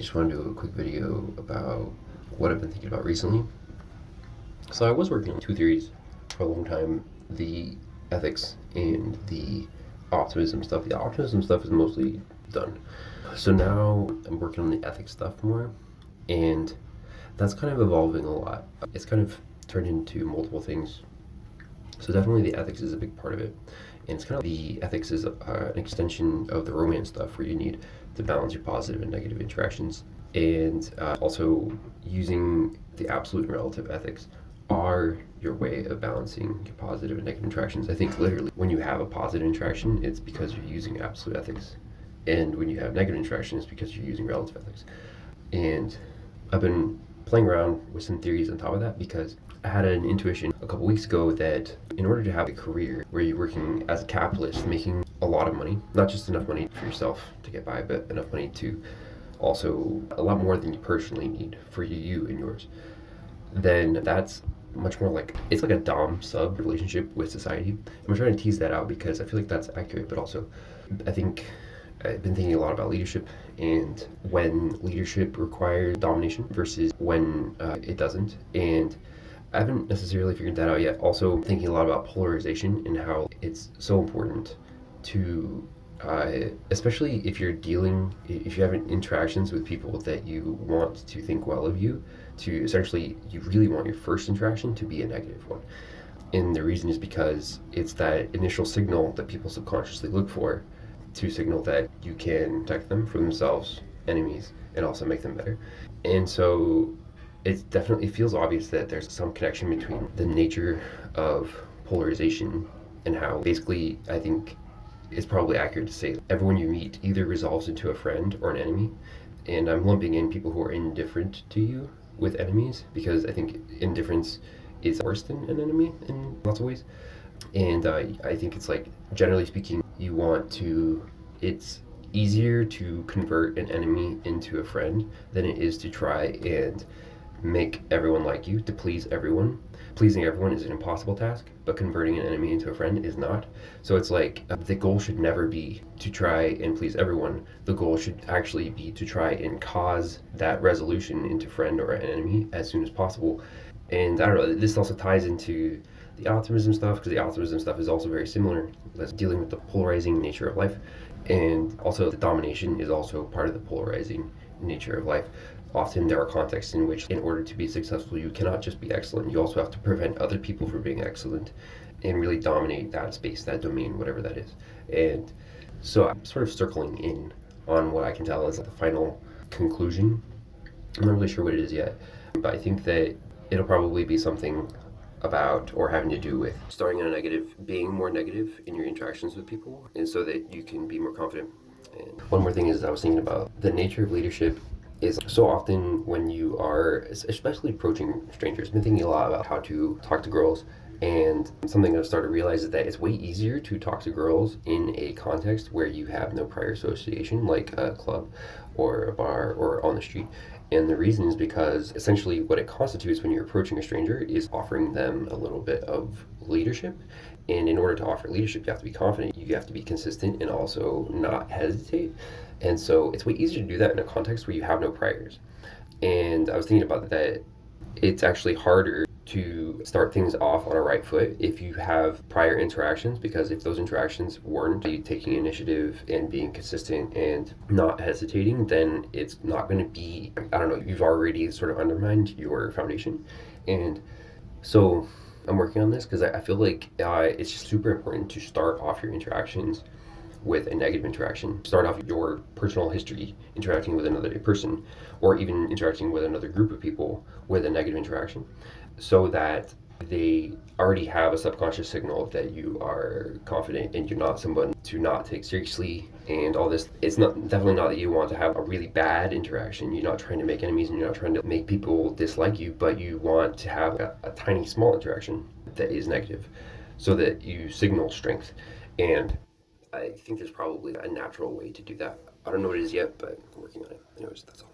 Just want to do a quick video about what I've been thinking about recently. So I was working on two theories for a long time, the ethics and the optimism stuff. The optimism stuff is mostly done. So now I'm working on the ethics stuff more, and that's kind of evolving a lot. It's kind of turned into multiple things. So definitely the ethics is a big part of it. And it's kind of the ethics is an extension of the romance stuff where you need to balance your positive and negative interactions. And also using the absolute and relative ethics are your way of balancing your positive and negative interactions. I think literally when you have a positive interaction, it's because you're using absolute ethics. And when you have negative interaction, it's because you're using relative ethics. And I've been playing around with some theories on top of that because I had an intuition a couple weeks ago that in order to have a career where you're working as a capitalist, making a lot of money, not just enough money for yourself to get by, but enough money to also a lot more than you personally need for you and yours, then that's much more like it's like a dom sub relationship with society. I'm trying to tease that out because I feel like that's accurate, but also I think I've been thinking a lot about leadership and when leadership requires domination versus when it doesn't. And I haven't necessarily figured that out yet. Also, thinking a lot about polarization and how it's so important to, especially if you're having interactions with people that you want to think well of you, to essentially, you really want your first interaction to be a negative one. And the reason is because it's that initial signal that people subconsciously look for to signal that you can protect them from themselves, enemies, and also make them better. And so it feels obvious that there's some connection between the nature of polarization and how basically I think it's probably accurate to say everyone you meet either resolves into a friend or an enemy. And I'm lumping in people who are indifferent to you with enemies because I think indifference is worse than an enemy in lots of ways. And I think it's like, generally speaking, it's easier to convert an enemy into a friend than it is to try and make everyone like you, to please everyone. Pleasing everyone is an impossible task, but converting an enemy into a friend is not. So it's like the goal should never be to try and please everyone. The goal should actually be to try and cause that resolution into friend or an enemy as soon as possible. And I don't know, this also ties into the optimism stuff because the optimism stuff is also very similar. That's dealing with the polarizing nature of life. And also the domination is also part of the polarizing nature of life. Often there are contexts in which in order to be successful you cannot just be excellent, you also have to prevent other people from being excellent and really dominate that space, that domain, whatever that is. And so I'm sort of circling in on what I can tell is the final conclusion. I'm not really sure what it is yet, but I think that it'll probably be something about or having to do with starting in a negative, being more negative in your interactions with people, and so that you can be more confident. And one more thing is I was thinking about the nature of leadership is so often when you are, especially approaching strangers, I've been thinking a lot about how to talk to girls. And something I've started to realize is that it's way easier to talk to girls in a context where you have no prior association, like a club or a bar or on the street. And the reason is because essentially what it constitutes when you're approaching a stranger is offering them a little bit of leadership. And in order to offer leadership, you have to be confident, you have to be consistent, and also not hesitate. And so it's way easier to do that in a context where you have no priors. And I was thinking about that it's actually harder to start things off on a right foot if you have prior interactions, because if those interactions weren't you taking initiative and being consistent and not hesitating, then it's not going to be, I don't know, you've already sort of undermined your foundation. And so I'm working on this because I feel like it's just super important to start off your interactions with a negative interaction. Start off your personal history interacting with another person or even interacting with another group of people with a negative interaction so that they already have a subconscious signal that you are confident and you're not someone to not take seriously and all this. It's not definitely not that you want to have a really bad interaction. You're not trying to make enemies and you're not trying to make people dislike you, but you want to have a tiny small interaction that is negative so that you signal strength. And I think there's probably a natural way to do that. I don't know what it is yet, but I'm working on it. Anyways, that's all.